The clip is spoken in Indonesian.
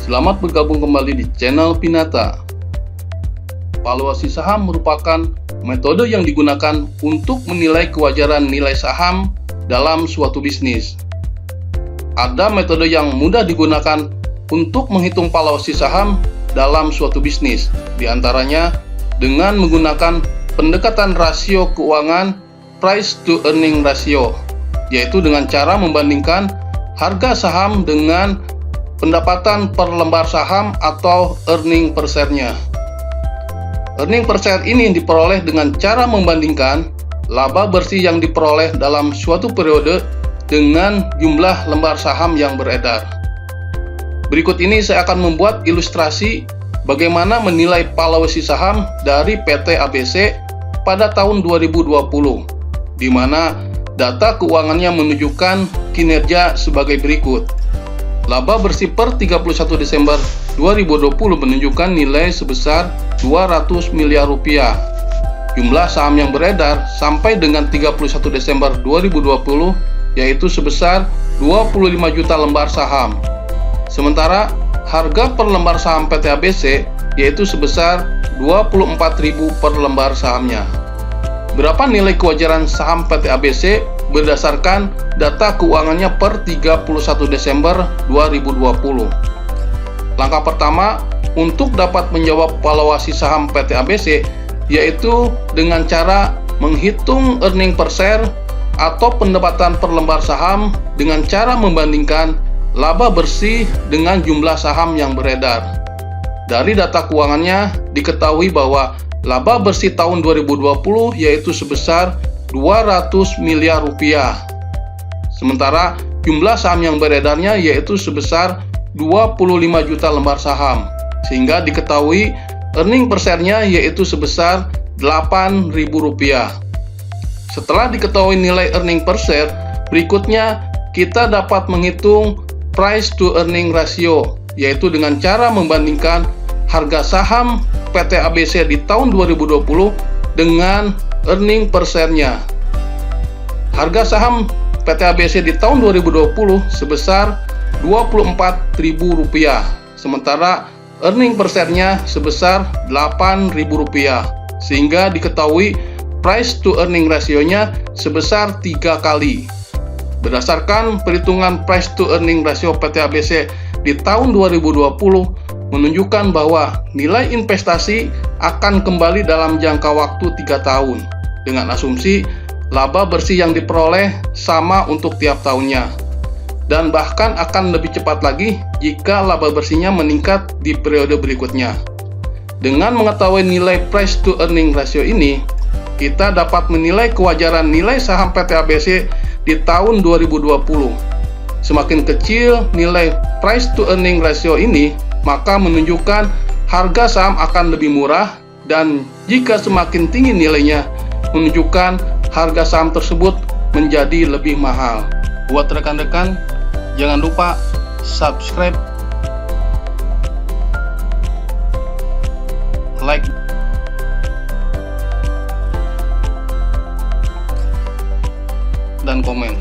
Selamat bergabung kembali di channel Pinata. Valuasi saham merupakan metode yang digunakan untuk menilai kewajaran nilai saham dalam suatu bisnis. Ada metode yang mudah digunakan untuk menghitung valuasi saham dalam suatu bisnis, di antaranya dengan menggunakan pendekatan rasio keuangan price to earning ratio, yaitu dengan cara membandingkan harga saham dengan pendapatan per lembar saham atau earning per share-nya. Earning per share ini diperoleh dengan cara membandingkan laba bersih yang diperoleh dalam suatu periode dengan jumlah lembar saham yang beredar. Berikut ini saya akan membuat ilustrasi bagaimana menilai valuasi saham dari PT ABC pada tahun 2020, di mana data keuangannya menunjukkan kinerja sebagai berikut. Laba bersih per 31 Desember 2020 menunjukkan nilai sebesar 200 miliar rupiah. Jumlah saham yang beredar sampai dengan 31 Desember 2020 yaitu sebesar 25 juta lembar saham. Sementara harga per lembar saham PT ABC yaitu sebesar 24.000 per lembar sahamnya. Berapa nilai kewajaran saham PT ABC berdasarkan data keuangannya per 31 Desember 2020. Langkah pertama untuk dapat menjawab valuasi saham PT ABC yaitu dengan cara menghitung earning per share atau pendapatan per lembar saham dengan cara membandingkan laba bersih dengan jumlah saham yang beredar. Dari data keuangannya diketahui bahwa laba bersih tahun 2020 yaitu sebesar 200 miliar rupiah. Sementara jumlah saham yang beredarnya yaitu sebesar 25 juta lembar saham. Sehingga diketahui earning per share-nya yaitu sebesar 8.000 rupiah. Setelah diketahui nilai earning per share, berikutnya kita dapat menghitung price to earning ratio, yaitu dengan cara membandingkan harga saham PT ABC di tahun 2020 dengan earning per share-nya. Harga saham PT ABC di tahun 2020 sebesar Rp24.000, sementara earning per share-nya sebesar Rp8.000, sehingga diketahui price to earning ratio-nya sebesar 3 kali. Berdasarkan perhitungan price to earning ratio PT ABC di tahun 2020 menunjukkan bahwa nilai investasi akan kembali dalam jangka waktu 3 tahun dengan asumsi laba bersih yang diperoleh sama untuk tiap tahunnya, dan bahkan akan lebih cepat lagi jika laba bersihnya meningkat di periode berikutnya. Dengan mengetahui nilai price to earning ratio ini, kita dapat menilai kewajaran nilai saham PT ABC di tahun 2020. Semakin kecil nilai price to earning ratio ini, maka menunjukkan harga saham akan lebih murah, dan jika semakin tinggi nilainya, menunjukkan harga saham tersebut menjadi lebih mahal. Buat rekan-rekan, jangan lupa subscribe, like, dan komen.